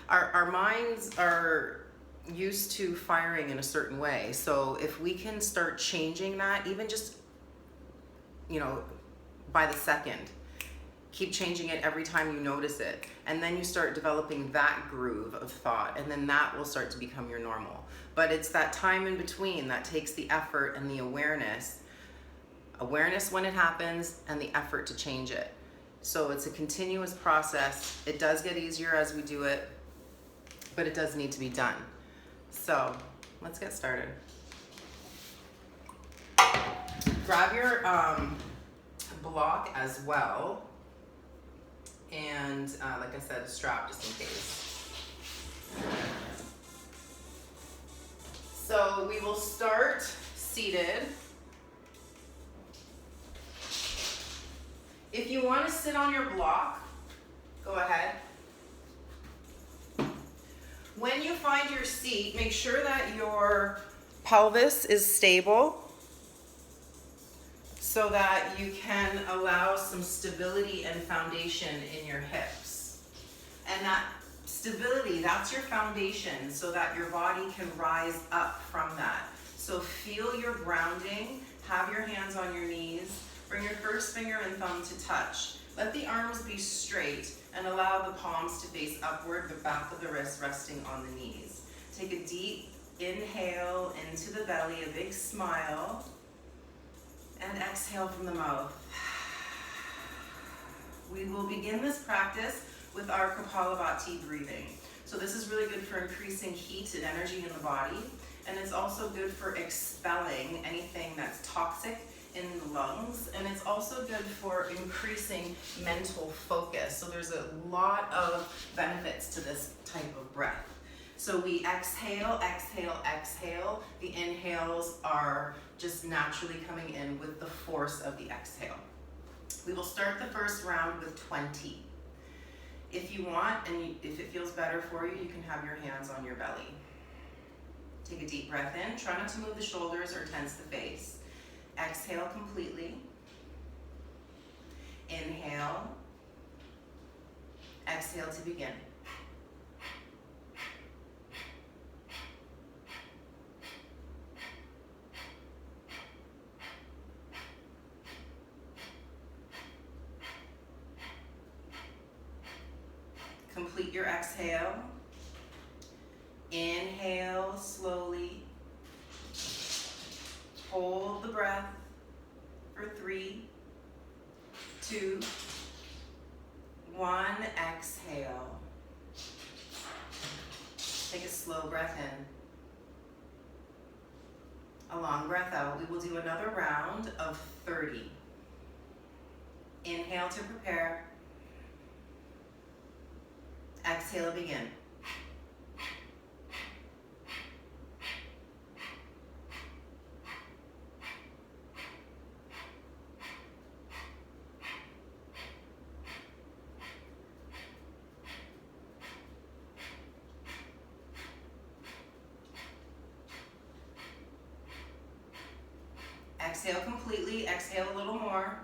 Our minds are used to firing in a certain way. So if we can start changing that, even just, you know, by the second, keep changing it every time you notice it. And then you start developing that groove of thought, and then that will start to become your normal. But it's that time in between that takes the effort and the awareness when it happens, and the effort to change it. So it's a continuous process. It does get easier as we do it, but it does need to be done. So let's get started. Grab your block as well, and like I said, a strap just in case. So we will start seated. If you want to sit on your block, go ahead. When you find your seat, make sure that your pelvis is stable so that you can allow some stability and foundation in your hips. And that stability, that's your foundation, so that your body can rise up from that. So feel your grounding, have your hands on your knees, bring your first finger and thumb to touch. Let the arms be straight and allow the palms to face upward, the back of the wrist resting on the knees. Take a deep inhale into the belly, a big smile, and exhale from the mouth. We will begin this practice with our Kapalabhati breathing. So this is really good for increasing heat and energy in the body, and it's also good for expelling anything that's toxic in the lungs, and it's also good for increasing mental focus. So there's a lot of benefits to this type of breath. So we exhale, exhale, exhale. The inhales are just naturally coming in with the force of the exhale. We will start the first round with 20. If you want, and if it feels better for you, you can have your hands on your belly. Take a deep breath in. Try not to move the shoulders or tense the face. Exhale completely. Inhale. Exhale to begin. Complete your exhale. Inhale slowly. Hold the breath for 3, 2, 1. Exhale. Take a slow breath in. A long breath out. We will do another round of 30. Inhale to prepare. Exhale, begin. Exhale completely, exhale a little more.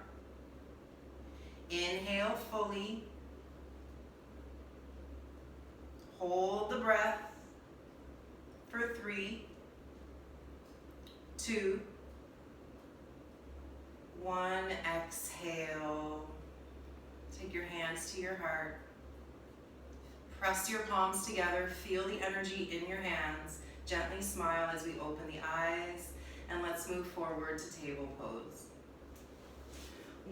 Inhale fully. Hold the breath for 3, 2, 1. Exhale. Take your hands to your heart. Press your palms together. Feel the energy in your hands. Gently smile as we open the eyes. And let's move forward to table pose.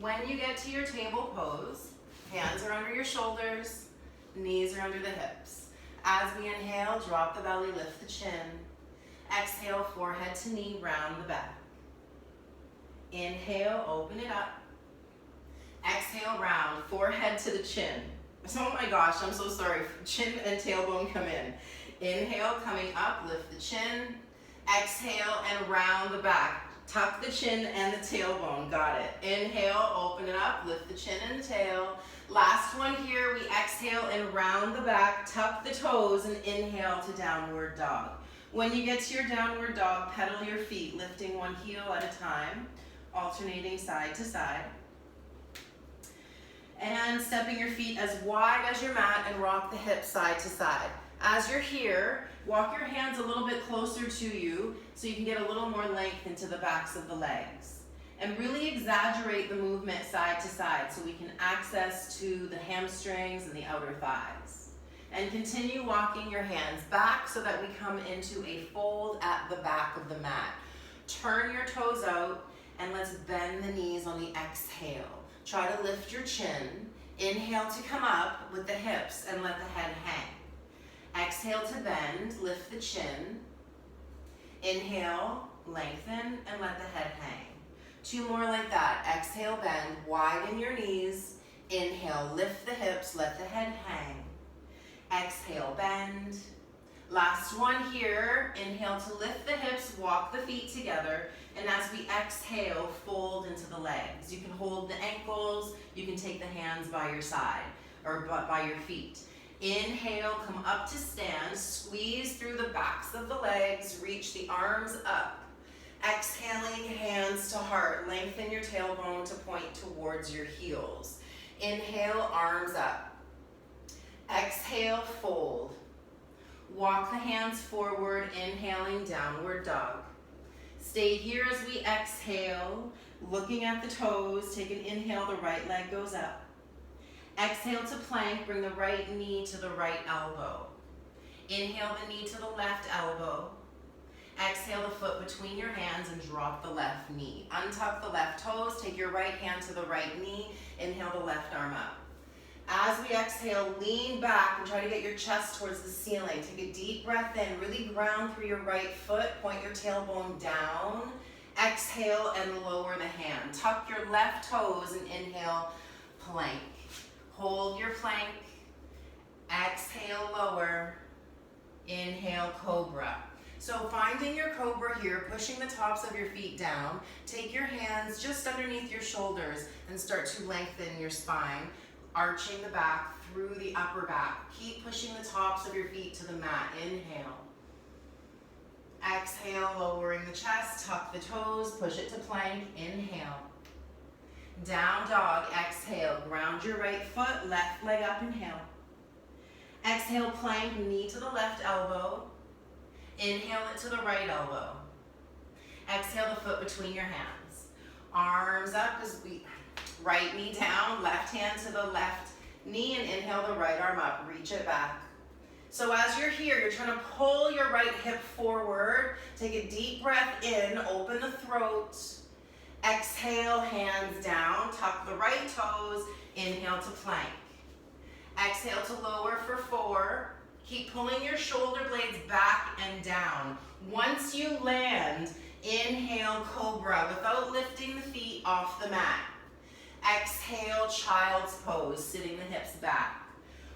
When you get to your table pose, hands are under your shoulders, knees are under the hips. As we inhale, drop the belly, lift the chin. Exhale, forehead to knee, round the back. Inhale, open it up. Exhale, round, forehead to the chin. Oh my gosh, I'm so sorry. Chin and tailbone come in. Inhale, coming up, lift the chin. Exhale and round the back. Tuck the chin and the tailbone. Got it. Inhale, open it up, lift the chin and the tail. Last one here, we exhale and round the back, tuck the toes, and inhale to downward dog. When you get to your downward dog, pedal your feet, lifting one heel at a time, alternating side to side. And stepping your feet as wide as your mat and rock the hips side to side. As you're here, walk your hands a little bit closer to you so you can get a little more length into the backs of the legs. And really exaggerate the movement side to side so we can access to the hamstrings and the outer thighs. And continue walking your hands back so that we come into a fold at the back of the mat. Turn your toes out and let's bend the knees on the exhale. Try to lift your chin. Inhale to come up with the hips and let the head hang. Exhale to bend, lift the chin. Inhale, lengthen, and let the head hang. 2 more like that. Exhale, bend, widen your knees. Inhale, lift the hips, let the head hang. Exhale, bend. Last one here. Inhale to lift the hips, walk the feet together. And as we exhale, fold into the legs. You can hold the ankles. You can take the hands by your side or by your feet. Inhale, come up to stand. Squeeze through the backs of the legs. Reach the arms up. Exhaling, hands to heart. Lengthen your tailbone to point towards your heels. Inhale, arms up. Exhale, fold. Walk the hands forward, inhaling, downward dog. Stay here as we exhale, looking at the toes. Take an inhale, the right leg goes up. Exhale to plank, bring the right knee to the right elbow. Inhale the knee to the left elbow. Exhale the foot between your hands and drop the left knee. Untuck the left toes, take your right hand to the right knee. Inhale the left arm up. As we exhale, lean back and try to get your chest towards the ceiling. Take a deep breath in, really ground through your right foot, point your tailbone down. Exhale and lower the hand. Tuck your left toes and inhale, plank. Hold your plank. Exhale, lower. Inhale, cobra. So finding your cobra here, pushing the tops of your feet down. Take your hands just underneath your shoulders and start to lengthen your spine. Arching the back through the upper back. Keep pushing the tops of your feet to the mat. Inhale. Exhale, lowering the chest. Tuck the toes. Push it to plank. Inhale. Down dog. Exhale. Ground your right foot. Left leg up. Inhale. Exhale, plank. Knee to the left elbow. Inhale it to the right elbow. Exhale the foot between your hands. Arms up as we... Right knee down, left hand to the left knee, and inhale the right arm up. Reach it back. So as you're here, you're trying to pull your right hip forward. Take a deep breath in, open the throat. Exhale, hands down. Tuck the right toes. Inhale to plank. Exhale to lower for 4. Keep pulling your shoulder blades back and down. Once you land, inhale, cobra, without lifting the feet off the mat. Exhale, child's pose, sitting the hips back.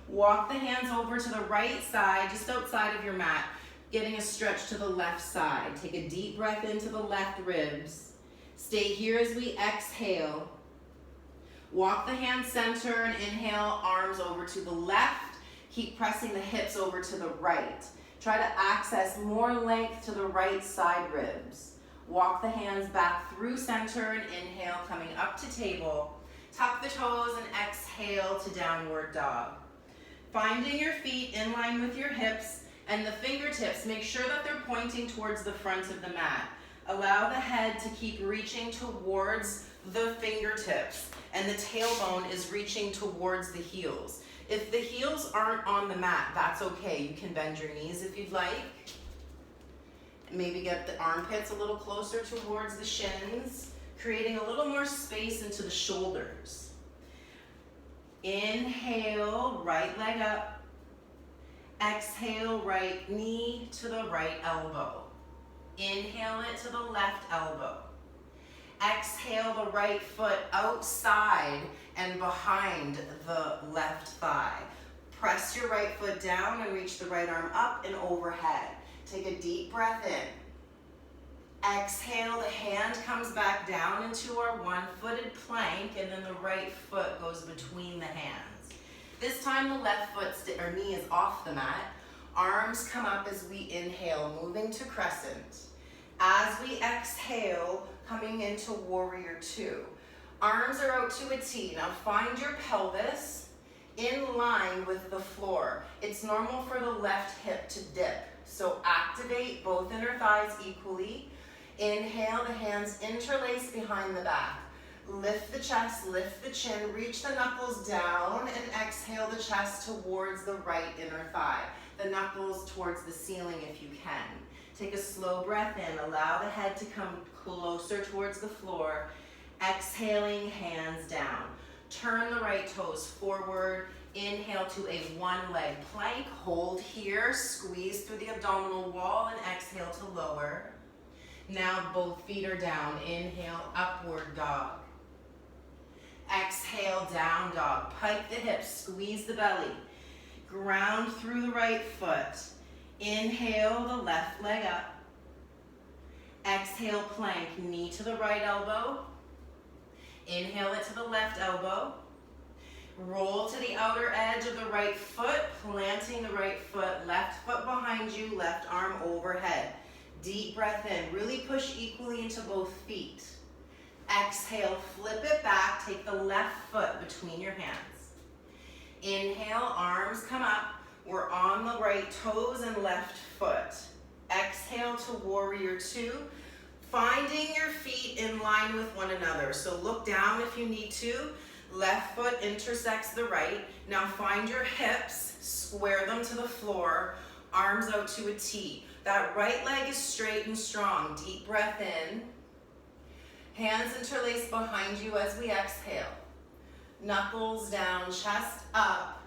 Walk the hands over to the right side, just outside of your mat, getting a stretch to the left side. Take a deep breath into the left ribs. Stay here as we exhale. Walk the hands center and inhale, arms over to the left. Keep pressing the hips over to the right. Try to access more length to the right side ribs. Walk the hands back through center and inhale, coming up to table. Tuck the toes and exhale to downward dog. Finding your feet in line with your hips and the fingertips, make sure that they're pointing towards the front of the mat. Allow the head to keep reaching towards the fingertips and the tailbone is reaching towards the heels. If the heels aren't on the mat, that's okay. You can bend your knees if you'd like. Maybe get the armpits a little closer towards the shins, creating a little more space into the shoulders. Inhale, right leg up. Exhale, right knee to the right elbow. Inhale it to the left elbow. Exhale the right foot outside and behind the left thigh. Press your right foot down and reach the right arm up and overhead. Take a deep breath in. Exhale, the hand comes back down into our one-footed plank, and then the right foot goes between the hands. This time the left foot or knee is off the mat. Arms come up as we inhale, moving to crescent. As we exhale, coming into warrior two. Arms are out to a T. Now find your pelvis in line with the floor. It's normal for the left hip to dip. So activate both inner thighs equally. Inhale, the hands interlace behind the back. Lift the chest, lift the chin, reach the knuckles down, and exhale the chest towards the right inner thigh. The knuckles towards the ceiling if you can. Take a slow breath in. Allow the head to come closer towards the floor. Exhaling, hands down. Turn the right toes forward. Inhale to a one-leg plank. Hold here. Squeeze through the abdominal wall and exhale to lower. Now both feet are down. Inhale, upward dog. Exhale, down dog. Pike the hips, squeeze the belly. Ground through the right foot. Inhale, the left leg up. Exhale, plank, knee to the right elbow. Inhale it to the left elbow. Roll to the outer edge of the right foot, planting the right foot, left foot behind you, left arm overhead. Deep breath in, really push equally into both feet. Exhale, flip it back, take the left foot between your hands. Inhale, arms come up. We're on the right toes and left foot. Exhale to warrior two. Finding your feet in line with one another. So look down if you need to. Left foot intersects the right. Now find your hips, square them to the floor, arms out to a T. That right leg is straight and strong. Deep breath in. Hands interlace behind you as we exhale. Knuckles down, chest up.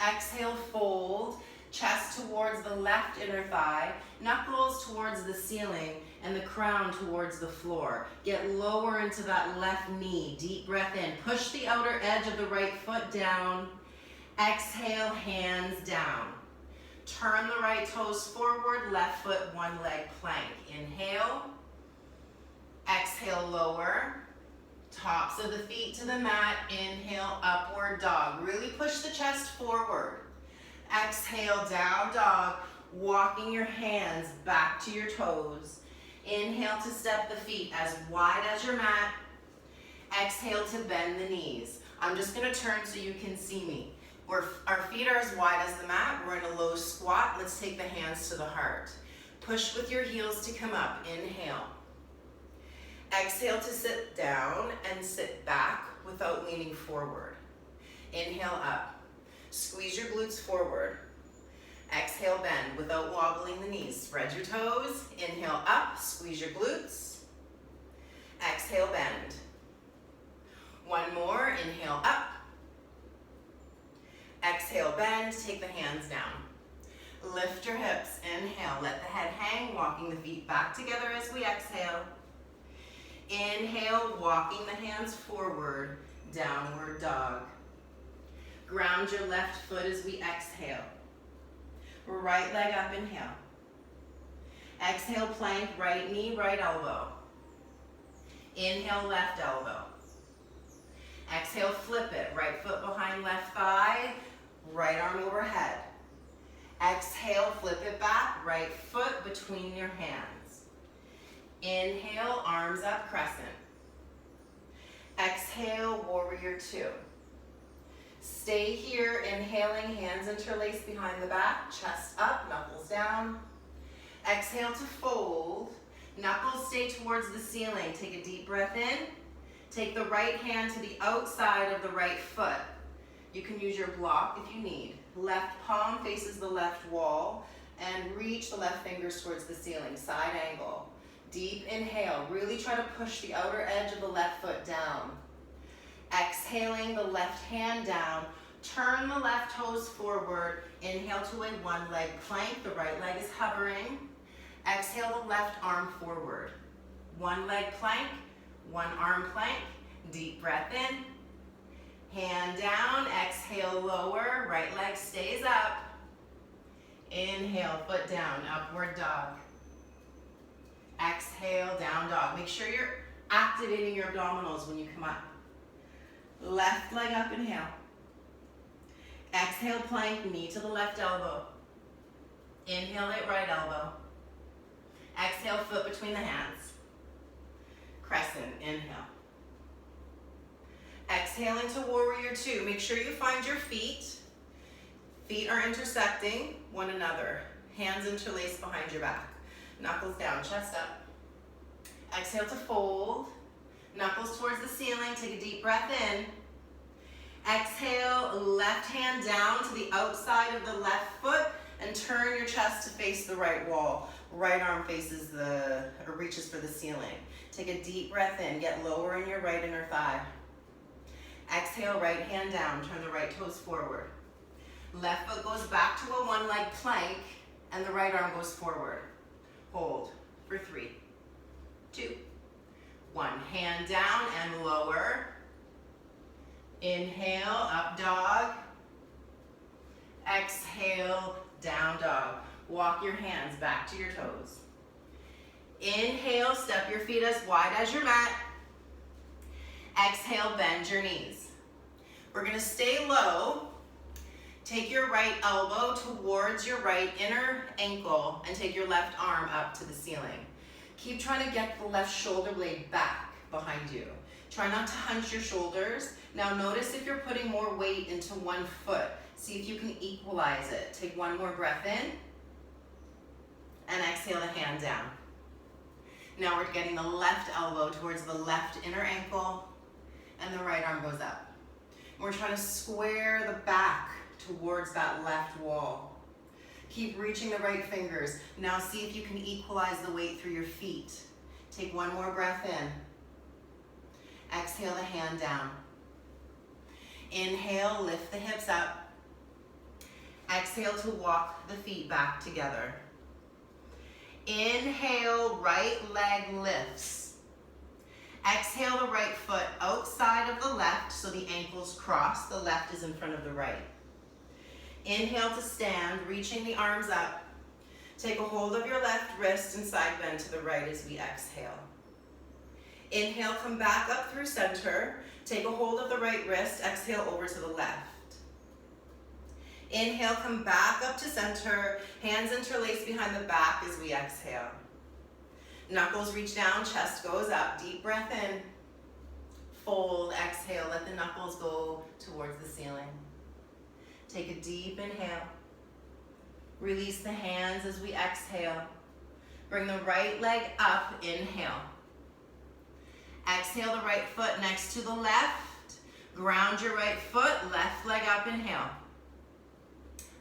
Exhale, fold. Chest towards the left inner thigh. Knuckles towards the ceiling and the crown towards the floor. Get lower into that left knee. Deep breath in. Push the outer edge of the right foot down. Exhale, hands down. Turn the right toes forward, left foot, one leg plank. Inhale. Exhale, lower. Tops of the feet to the mat. Inhale, upward dog. Really push the chest forward. Exhale, down dog. Walking your hands back to your toes. Inhale to step the feet as wide as your mat. Exhale to bend the knees. I'm just going to turn so you can see me. Our feet are as wide as the mat. We're in a low squat. Let's take the hands to the heart. Push with your heels to come up. Inhale. Exhale to sit down and sit back without leaning forward. Inhale up. Squeeze your glutes forward. Exhale, bend without wobbling the knees. Spread your toes. Inhale up, squeeze your glutes. Exhale, bend. One more, inhale up. Exhale, bend, take the hands down. Lift your hips, inhale, let the head hang, walking the feet back together as we exhale. Inhale, walking the hands forward, downward dog. Ground your left foot as we exhale. Right leg up, inhale. Exhale, plank, right knee, right elbow. Inhale, left elbow. Exhale, flip it, right foot behind left thigh, right arm overhead. Exhale, flip it back, right foot between your hands. Inhale, arms up, crescent. Exhale, warrior two. Stay here, inhaling, hands interlace behind the back, chest up, knuckles down. Exhale to fold, knuckles stay towards the ceiling. Take a deep breath in. Take the right hand to the outside of the right foot. You can use your block if you need. Left palm faces the left wall and reach the left fingers towards the ceiling, side angle. Deep inhale, really try to push the outer edge of the left foot down. Exhaling the left hand down, turn the left toes forward, inhale to a one leg plank, the right leg is hovering. Exhale the left arm forward. One leg plank, one arm plank, deep breath in. Hand down, exhale, lower, right leg stays up. Inhale, foot down, upward dog. Exhale, down dog. Make sure you're activating your abdominals when you come up. Left leg up, inhale. Exhale, plank, knee to the left elbow. Inhale it, right elbow. Exhale, foot between the hands. Crescent, inhale. Exhale into warrior two. Make sure you find your feet. Feet are intersecting one another. Hands interlaced behind your back. Knuckles down, chest up. Exhale to fold. Knuckles towards the ceiling. Take a deep breath in. Exhale, left hand down to the outside of the left foot and turn your chest to face the right wall. Right arm faces reaches for the ceiling. Take a deep breath in. Get lower in your right inner thigh. Exhale, right hand down. Turn the right toes forward. Left foot goes back to a one-leg plank and the right arm goes forward. Hold for 3, 2, 1. Hand down and lower. Inhale, up dog. Exhale, down dog. Walk your hands back to your toes. Inhale, step your feet as wide as your mat. Exhale, bend your knees. We're gonna stay low. Take your right elbow towards your right inner ankle and take your left arm up to the ceiling. Keep trying to get the left shoulder blade back behind you. Try not to hunch your shoulders. Now notice if you're putting more weight into one foot. See if you can equalize it. Take one more breath in and exhale the hand down. Now we're getting the left elbow towards the left inner ankle and the right arm goes up. We're trying to square the back towards that left wall. Keep reaching the right fingers. Now see if you can equalize the weight through your feet. Take one more breath in. Exhale the hand down. Inhale, lift the hips up. Exhale to walk the feet back together. Inhale, right leg lifts. Exhale the right foot outside of the left so the ankles cross. The left is in front of the right. Inhale to stand, reaching the arms up. Take a hold of your left wrist and side bend to the right as we exhale. Inhale, come back up through center. Take a hold of the right wrist, exhale over to the left. Inhale, come back up to center. Hands interlaced behind the back as we exhale. Knuckles reach down, chest goes up. Deep breath in. Fold, exhale, let the knuckles go towards the ceiling. Take a deep inhale. Release the hands as we exhale. Bring the right leg up, inhale. Exhale the right foot next to the left. Ground your right foot, left leg up, inhale.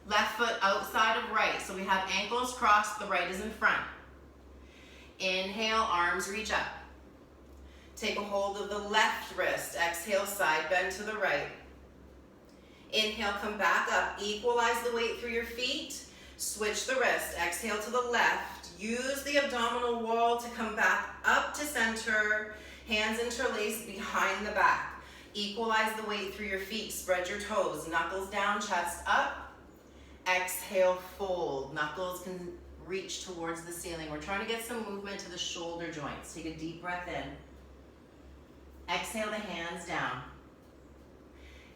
Left foot outside of right, so we have ankles crossed, the right is in front. Inhale, arms reach up. Take a hold of the left wrist, exhale, side bend to the right. Inhale, come back up, equalize the weight through your feet. Switch the wrist, exhale to the left. Use the abdominal wall to come back up to center. Hands interlaced behind the back. Equalize the weight through your feet. Spread your toes. Knuckles down, chest up. Exhale, fold. Knuckles can reach towards the ceiling. We're trying to get some movement to the shoulder joints. Take a deep breath in. Exhale the hands down.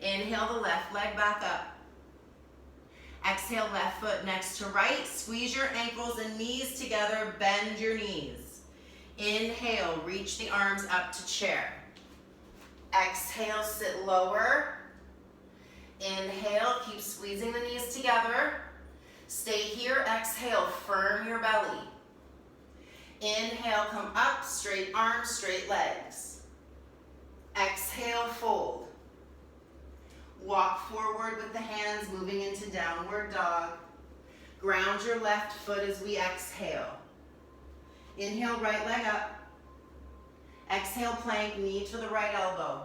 Inhale the left leg back up. Exhale, left foot next to right. Squeeze your ankles and knees together. Bend your knees. Inhale, reach the arms up to chair. Exhale, sit lower. Inhale, keep squeezing the knees together. Stay here, exhale, firm your belly. Inhale, come up, straight arms, straight legs. Exhale, fold. Walk forward with the hands, moving into downward dog. Ground your left foot as we exhale. Inhale, right leg up. Exhale, plank, knee to the right elbow.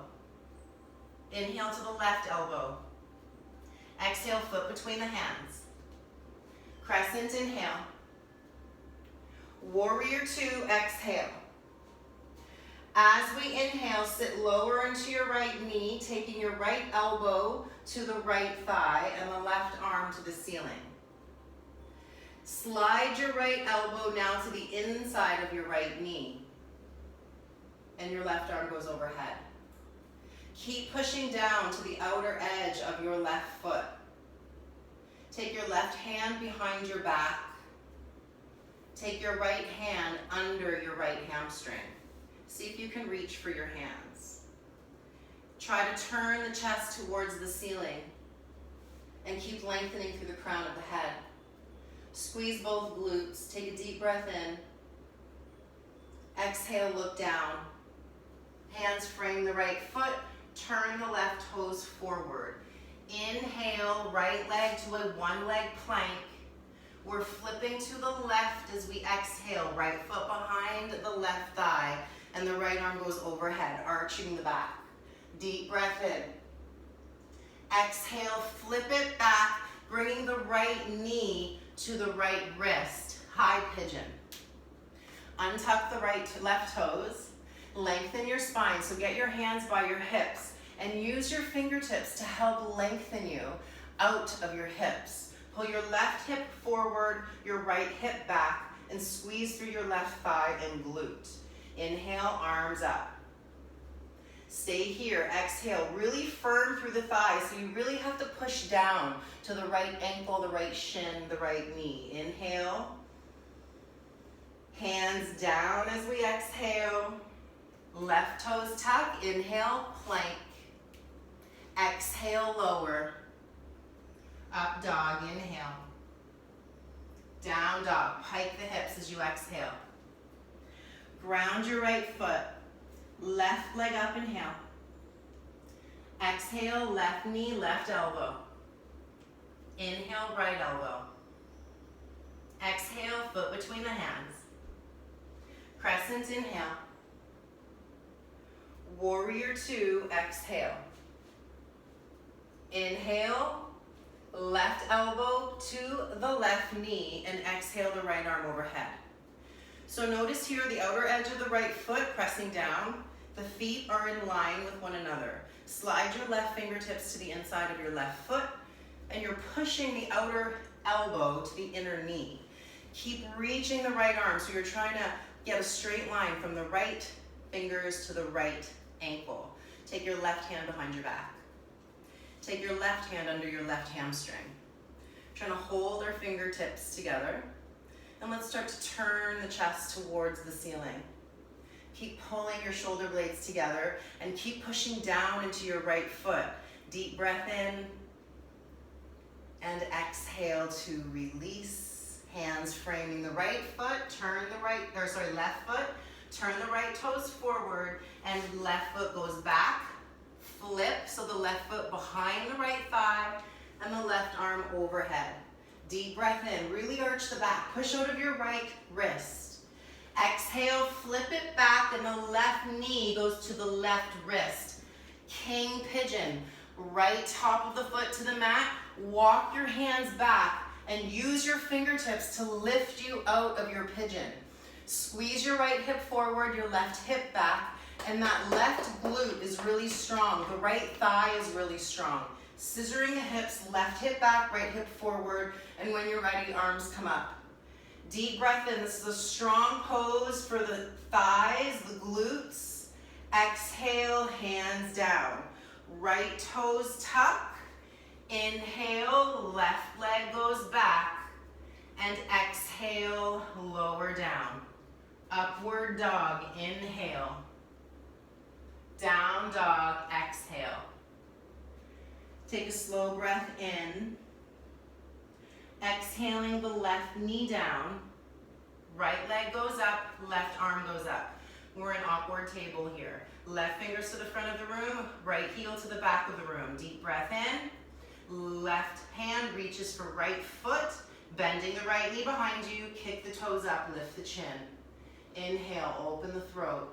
Inhale to the left elbow. Exhale, foot between the hands. Crescent inhale. Warrior two, exhale. As we inhale, sit lower into your right knee, taking your right elbow to the right thigh and the left arm to the ceiling. Slide your right elbow now to the inside of your right knee. And your left arm goes overhead. Keep pushing down to the outer edge of your left foot. Take your left hand behind your back. Take your right hand under your right hamstring. See if you can reach for your hands. Try to turn the chest towards the ceiling and keep lengthening through the crown of the head. Squeeze both glutes. Take a deep breath in. Exhale, look down. Hands frame the right foot. Turn the left toes forward. Inhale, right leg to a one-leg plank. We're flipping to the left as we exhale. Right foot behind the left thigh, and the right arm goes overhead, arching the back. Deep breath in. Exhale, flip it back, bringing the right knee to the right wrist. High pigeon. Untuck the left toes. Lengthen your spine, so get your hands by your hips and use your fingertips to help lengthen you out of your hips. Pull your left hip forward, your right hip back, and squeeze through your left thigh and glute. Inhale, arms up. Stay here. Exhale, really firm through the thighs, so you really have to push down to the right ankle, the right shin, the right knee. Inhale. Hands down as we exhale. Left toes tuck. Inhale, plank. Exhale, lower. Up dog, inhale. Down dog, pike the hips as you exhale. Ground your right foot. Left leg up, inhale. Exhale, left knee, left elbow. Inhale, right elbow. Exhale, foot between the hands. Crescent, inhale. Warrior two, exhale. Inhale, left elbow to the left knee, and exhale the right arm overhead. So notice here the outer edge of the right foot pressing down. The feet are in line with one another. Slide your left fingertips to the inside of your left foot, and you're pushing the outer elbow to the inner knee. Keep reaching the right arm, so you're trying to get a straight line from the right fingers to the right ankle. Take your left hand behind your back. Take your left hand under your left hamstring. Trying to hold our fingertips together. And let's start to turn the chest towards the ceiling. Keep pulling your shoulder blades together and keep pushing down into your right foot. Deep breath in and exhale to release. Hands framing the right foot, left foot, turn the right toes forward, and left foot goes back. Flip, so the left foot behind the right thigh and the left arm overhead. Deep breath in, really arch the back. Push out of your right wrist. Exhale, flip it back, and the left knee goes to the left wrist. King pigeon, right top of the foot to the mat. Walk your hands back and use your fingertips to lift you out of your pigeon. Squeeze your right hip forward, your left hip back, and that left glute is really strong. The right thigh is really strong. Scissoring the hips, left hip back, right hip forward, and when you're ready, arms come up. Deep breath in. This is a strong pose for the thighs, the glutes. Exhale, hands down. Right toes tuck. Inhale, left leg goes back. And exhale, lower down. Upward dog, inhale. Down dog, exhale. Take a slow breath in. Exhaling the left knee down. Right leg goes up, left arm goes up. We're in awkward table here. Left fingers to the front of the room, right heel to the back of the room. Deep breath in. Left hand reaches for right foot, bending the right knee behind you. Kick the toes up, lift the chin. Inhale, open the throat.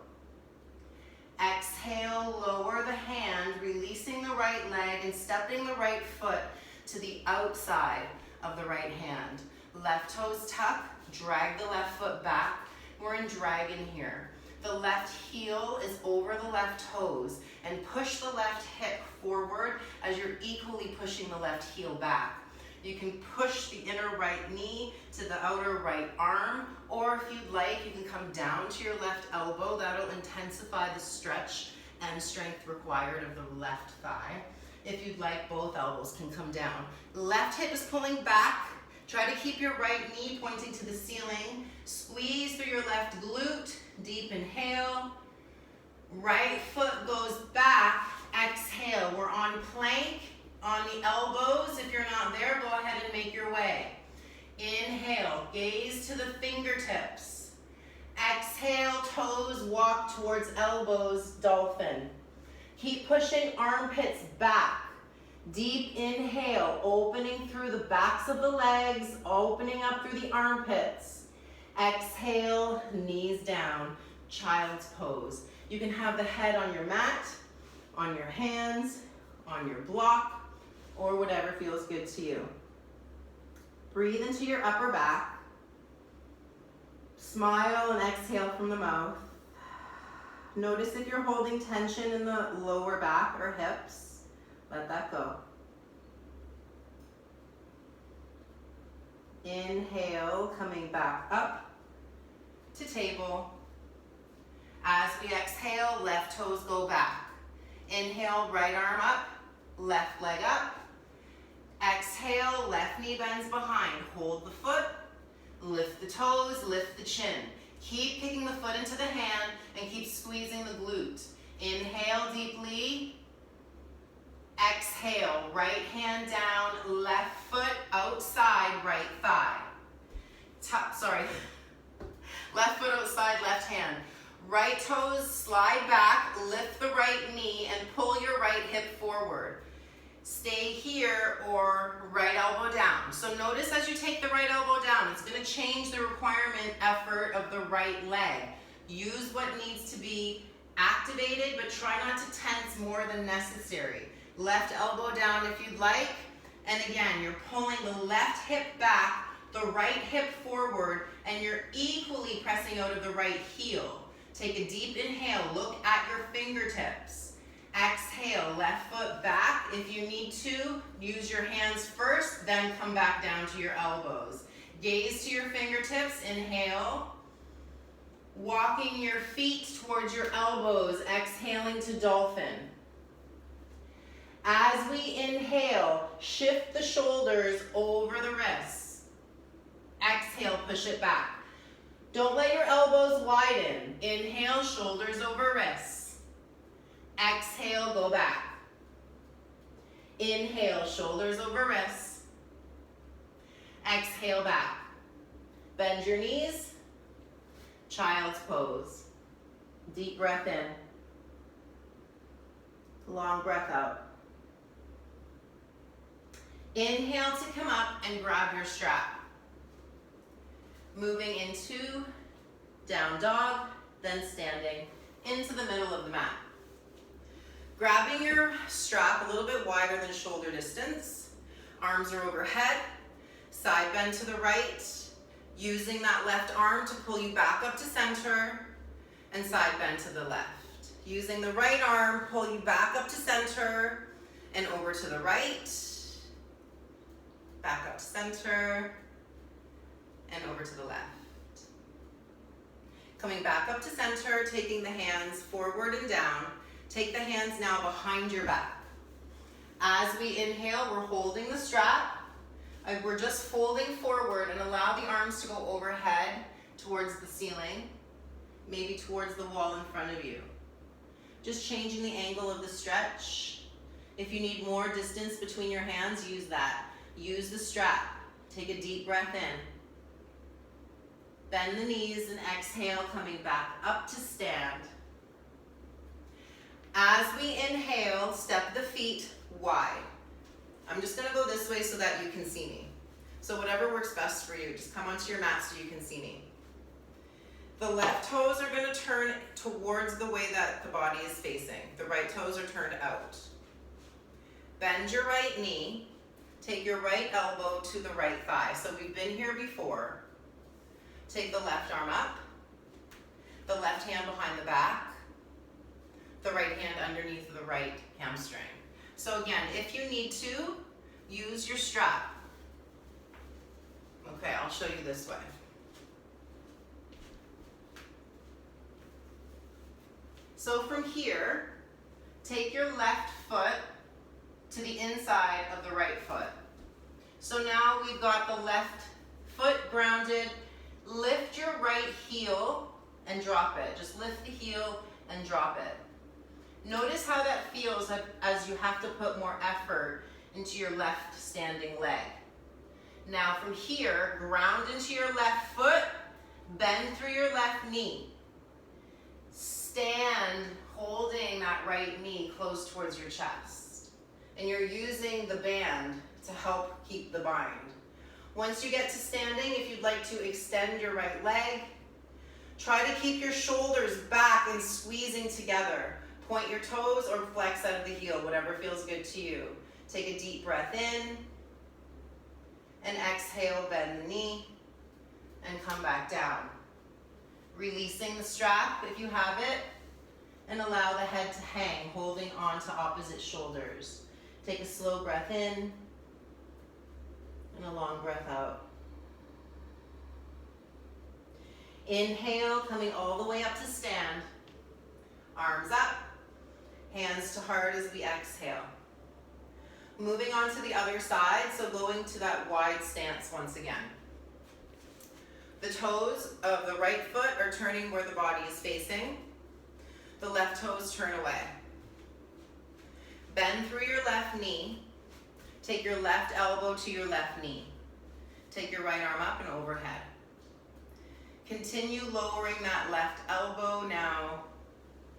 Exhale, lower the hand, releasing the right leg and stepping the right foot to the outside of the right hand. Left toes tuck, drag the left foot back. We're in dragon here. The left heel is over the left toes, and push the left hip forward as you're equally pushing the left heel back. You can push the inner right knee to the outer right arm, or if you'd like, you can come down to your left elbow. That'll intensify the stretch and strength required of the left thigh. If you'd like, both elbows can come down. Left hip is pulling back. Try to keep your right knee pointing to the ceiling. Squeeze through your left glute. Deep inhale. Right foot goes back exhale. We're on plank, on the elbows. If you're not there, go ahead and make your way. Inhale, gaze to the fingertips. Exhale, toes walk towards elbows, dolphin. Keep pushing armpits back. Deep inhale, opening through the backs of the legs, opening up through the armpits. Exhale, knees down, child's pose. You can have the head on your mat, on your hands, on your block, or whatever feels good to you. Breathe into your upper back. Smile and exhale from the mouth. Notice if you're holding tension in the lower back or hips. Let that go. Inhale, coming back up to table. As we exhale, left toes go back. Inhale, right arm up, left leg up. Exhale, left knee bends behind. Hold the foot, lift the toes, lift the chin. Keep kicking the foot into the hand and keep squeezing the glute. Inhale deeply. Exhale, right hand down, left foot outside, right thigh. Left foot outside, left hand. Right toes slide back, lift the right knee and pull your right hip forward. Stay here or right elbow down. So notice as you take the right elbow down, it's going to change the requirement effort of the right leg. Use what needs to be activated, but try not to tense more than necessary. Left elbow down if you'd like. And again, you're pulling the left hip back, the right hip forward, and you're equally pressing out of the right heel. Take a deep inhale, look at your fingertips. Exhale, left foot back. If you need to, use your hands first, then come back down to your elbows. Gaze to your fingertips, inhale. Walking your feet towards your elbows, exhaling to dolphin. As we inhale, shift the shoulders over the wrists. Exhale, push it back. Don't let your elbows widen. Inhale, shoulders over wrists. Exhale, go back. Inhale, shoulders over wrists. Exhale, back. Bend your knees. Child's pose. Deep breath in. Long breath out. Inhale to come up and grab your strap. Moving into down dog, then standing into the middle of the mat. Grabbing your strap a little bit wider than shoulder distance. Arms are overhead. Side bend to the right. Using that left arm to pull you back up to center. And side bend to the left. Using the right arm, pull you back up to center. And over to the right. Back up to center. And over to the left. Coming back up to center, taking the hands forward and down. Take the hands now behind your back. As we inhale, we're holding the strap. We're just folding forward and allow the arms to go overhead towards the ceiling, maybe towards the wall in front of you. Just changing the angle of the stretch. If you need more distance between your hands, use that. Use the strap. Take a deep breath in. Bend the knees and exhale, coming back up to stand. As we inhale, step the feet wide. I'm just going to go this way so that you can see me. So whatever works best for you, just come onto your mat so you can see me. The left toes are going to turn towards the way that the body is facing. The right toes are turned out. Bend your right knee. Take your right elbow to the right thigh. So we've been here before. Take the left arm up. The left hand behind the back. The right hand underneath the right hamstring. So again, if you need to, use your strap. Okay, I'll show you this way. So from here, take your left foot to the inside of the right foot. So now we've got the left foot grounded. Lift your right heel and drop it. Just lift the heel and drop it. Notice how that feels as you have to put more effort into your left standing leg. Now from here, ground into your left foot, bend through your left knee. Stand holding that right knee close towards your chest. And you're using the band to help keep the bind. Once you get to standing, if you'd like to extend your right leg, try to keep your shoulders back and squeezing together. Point your toes or flex out of the heel, whatever feels good to you. Take a deep breath in, and exhale, bend the knee, and come back down. Releasing the strap if you have it, and allow the head to hang, holding on to opposite shoulders. Take a slow breath in, and a long breath out. Inhale, coming all the way up to stand. Arms up, hands to heart as we exhale. Moving on to the other side, so going to that wide stance once again. The toes of the right foot are turning where the body is facing. The left toes turn away. Bend through your left knee. Take your left elbow to your left knee. Take your right arm up and overhead. Continue lowering that left elbow now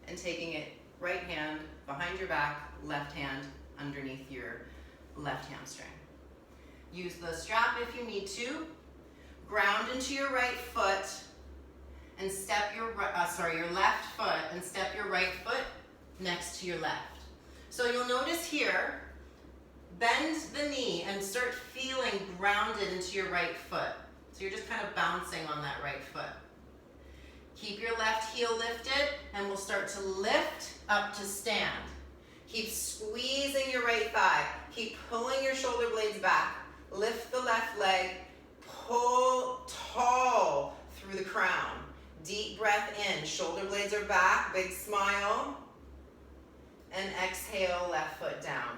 and taking it right hand behind your back, left hand underneath your left hamstring. Use the strap if you need to. Ground into your right foot and step your left foot and step your right foot next to your left. So you'll notice here, bend the knee and start feeling grounded into your right foot. So you're just kind of bouncing on that right foot. Keep your left heel lifted and we'll start to lift up to stand. Keep squeezing your right thigh. Keep pulling your shoulder blades back. Lift the left leg. Pull tall through the crown. Deep breath in. Shoulder blades are back. Big smile. And exhale, left foot down.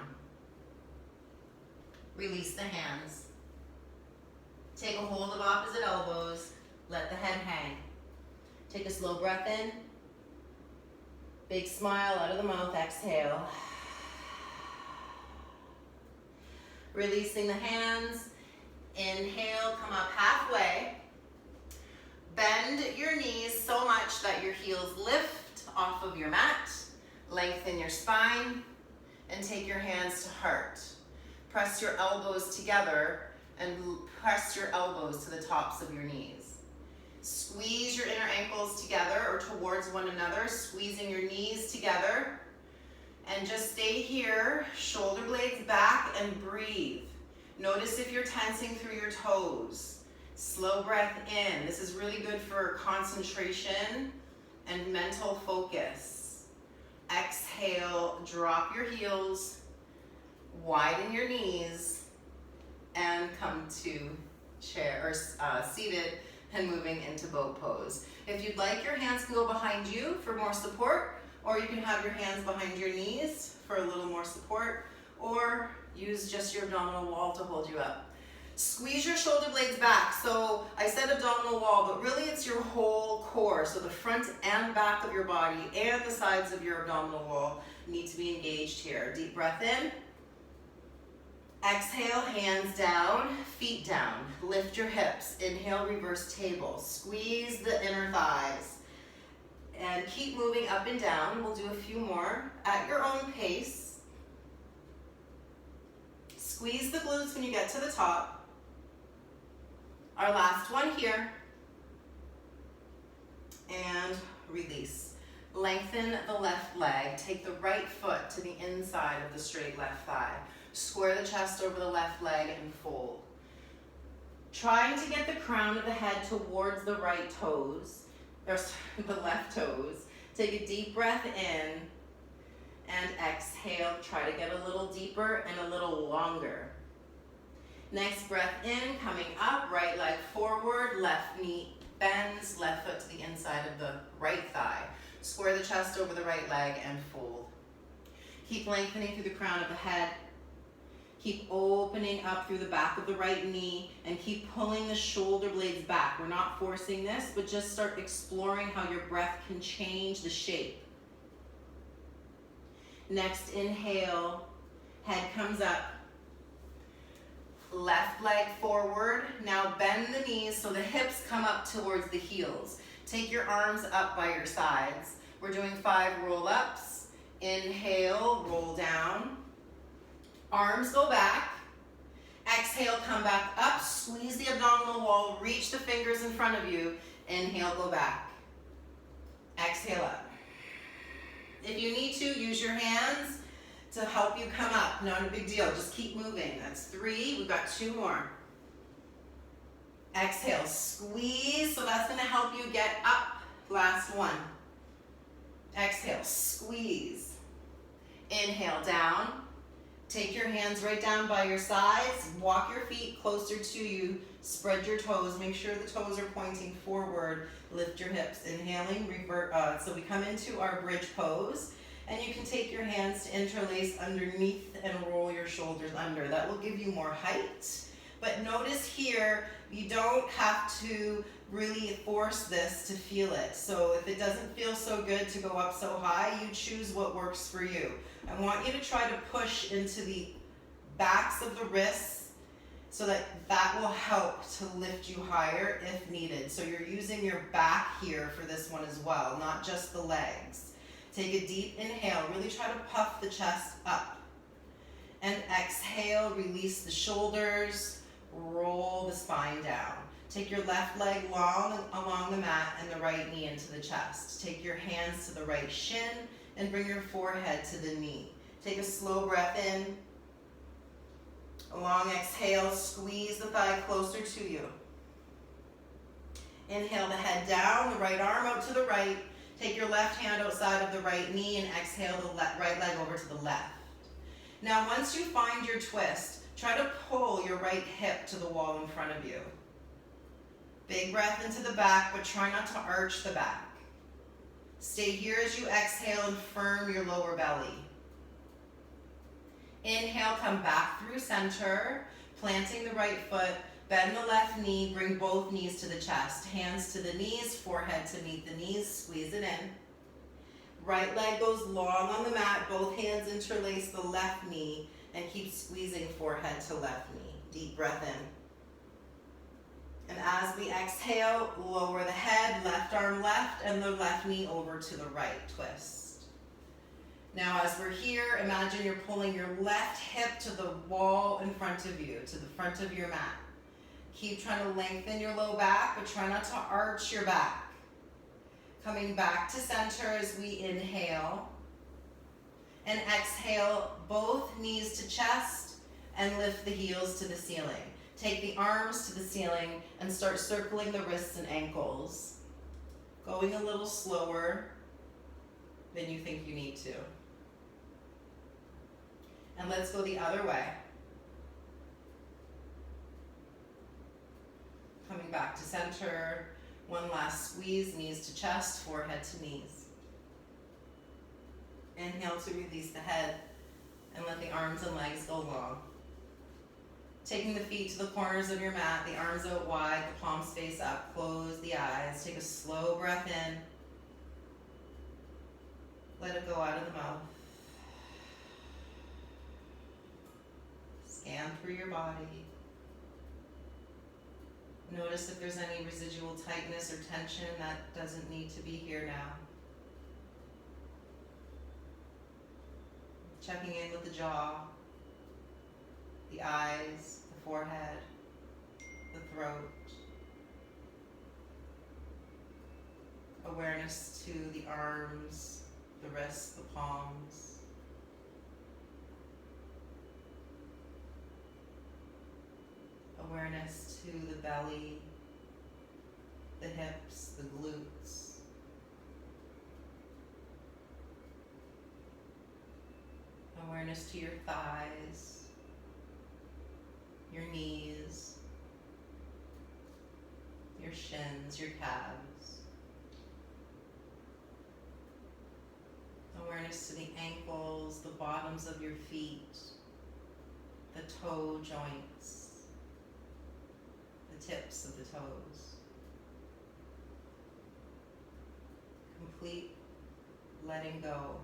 Release the hands. Take a hold of opposite elbows. Let the head hang. Take a slow breath in. Big smile out of the mouth. Exhale. Releasing the hands. Inhale, come up halfway. Bend your knees so much that your heels lift off of your mat. Lengthen your spine and take your hands to heart. Press your elbows together and press your elbows to the tops of your knees. Squeeze your inner ankles together or towards one another, squeezing your knees together. And just stay here, shoulder blades back and breathe. Notice if you're tensing through your toes. Slow breath in. This is really good for concentration and mental focus. Exhale, drop your heels, widen your knees, and come to chair or seated and moving into boat pose. If you'd like, your hands can go behind you for more support, or you can have your hands behind your knees for a little more support, or use just your abdominal wall to hold you up. Squeeze your shoulder blades back. So I said abdominal wall, but really it's your whole core. So the front and back of your body and the sides of your abdominal wall need to be engaged here. Deep breath in. Exhale, hands down, feet down. Lift your hips. Inhale, reverse table. Squeeze the inner thighs. And keep moving up and down. We'll do a few more at your own pace. Squeeze the glutes when you get to the top. Our last one here. And release. Lengthen the left leg. Take the right foot to the inside of the straight left thigh. Square the chest over the left leg and fold. Trying to get the crown of the head towards the right toes, or the left toes. Take a deep breath in and exhale. Try to get a little deeper and a little longer. Next breath in, coming up, right leg forward, left knee bends, left foot to the inside of the right thigh. Square the chest over the right leg and fold. Keep lengthening through the crown of the head. Keep opening up through the back of the right knee and keep pulling the shoulder blades back. We're not forcing this, but just start exploring how your breath can change the shape. Next inhale, head comes up. Left leg forward. Now bend the knees so the hips come up towards the heels. Take your arms up by your sides. We're doing 5 roll-ups. Inhale, roll down. Arms go back. Exhale, come back up. Squeeze the abdominal wall. Reach the fingers in front of you. Inhale, go back. Exhale up. If you need to, use your hands to help you come up. Not a big deal. Just keep moving. That's 3. We've got 2 more. Exhale, squeeze. So that's going to help you get up. Last one. Exhale, squeeze. Inhale, down. Take your hands right down by your sides. Walk your feet closer to you. Spread your toes. Make sure the toes are pointing forward. Lift your hips. Inhaling, revert. So we come into our bridge pose. And you can take your hands to interlace underneath and roll your shoulders under. That will give you more height. But notice here, you don't have to really force this to feel it. So if it doesn't feel so good to go up so high, you choose what works for you. I want you to try to push into the backs of the wrists so that will help to lift you higher if needed. So you're using your back here for this one as well, not just the legs. Take a deep inhale. Really try to puff the chest up. And exhale, release the shoulders, roll the spine down. Take your left leg long along the mat and the right knee into the chest. Take your hands to the right shin and bring your forehead to the knee. Take a slow breath in. A long exhale, squeeze the thigh closer to you. Inhale the head down, the right arm out to the right. Take your left hand outside of the right knee and exhale the right leg over to the left. Now once you find your twist, try to pull your right hip to the wall in front of you. Big breath into the back, but try not to arch the back. Stay here as you exhale and firm your lower belly. Inhale, come back through center, planting the right foot. Bend the left knee, bring both knees to the chest. Hands to the knees, forehead to meet the knees, squeeze it in. Right leg goes long on the mat, both hands interlace the left knee, and keep squeezing forehead to left knee. Deep breath in. And as we exhale, lower the head, left arm left, and the left knee over to the right, twist. Now as we're here, imagine you're pulling your left hip to the wall in front of you, to the front of your mat. Keep trying to lengthen your low back, but try not to arch your back. Coming back to center as we inhale. And exhale, both knees to chest and lift the heels to the ceiling. Take the arms to the ceiling and start circling the wrists and ankles. Going a little slower than you think you need to. And let's go the other way. Coming back to center, one last squeeze, knees to chest, forehead to knees. Inhale to release the head and let the arms and legs go long. Taking the feet to the corners of your mat, the arms out wide, the palms face up, close the eyes, take a slow breath in. Let it go out of the mouth. Scan through your body. Notice if there's any residual tightness or tension that doesn't need to be here now. Checking in with the jaw, the eyes, the forehead, the throat. Awareness to the arms, the wrists, the palms. Awareness to the belly, the hips, the glutes. Awareness to your thighs, your knees, your shins, your calves. Awareness to the ankles, the bottoms of your feet, the toe joints. Tips of the toes. Complete letting go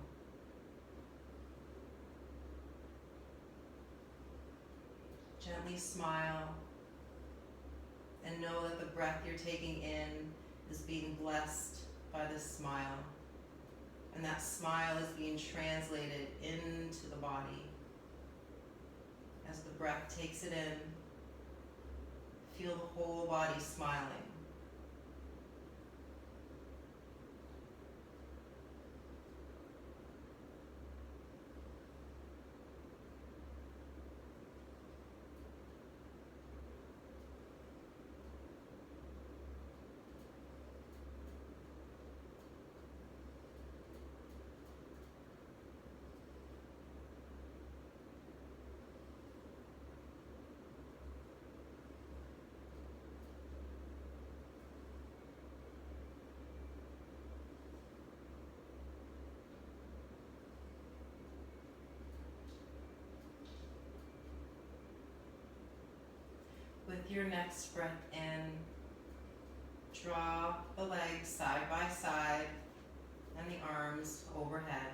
Gently smile and know that the breath you're taking in is being blessed by this smile. And that smile is being translated into the body. As the breath takes it in, feel the whole body smiling. With your next breath in, draw the legs side by side and the arms overhead.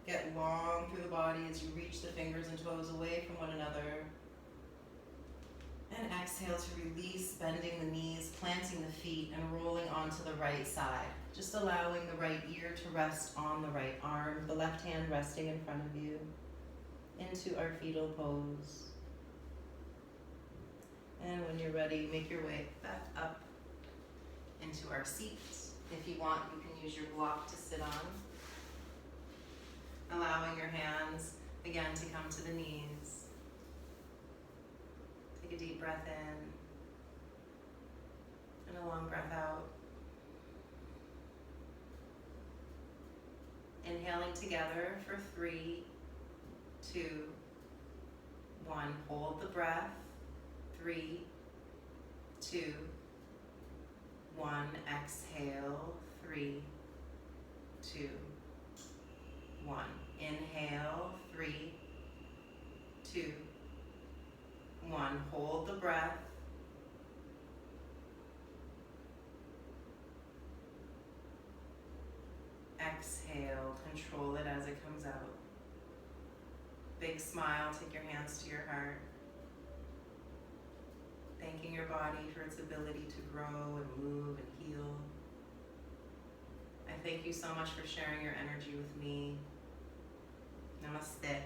Get long through the body as you reach the fingers and toes away from one another. And exhale to release, bending the knees, planting the feet, and rolling onto the right side. Just allowing the right ear to rest on the right arm, the left hand resting in front of you, into our fetal pose. And when you're ready, make your way back up into our seats. If you want, you can use your block to sit on. Allowing your hands, again, to come to the knees. Take a deep breath in and a long breath out. Inhaling together for 3, 2, 1. Hold the breath. 3, 2, 1. Exhale. 3, 2, 1. Inhale. 3, 2, 1. Hold the breath. Exhale. Control it as it comes out. Big smile. Take your hands to your heart. Thanking your body for its ability to grow and move and heal. I thank you so much for sharing your energy with me. Namaste.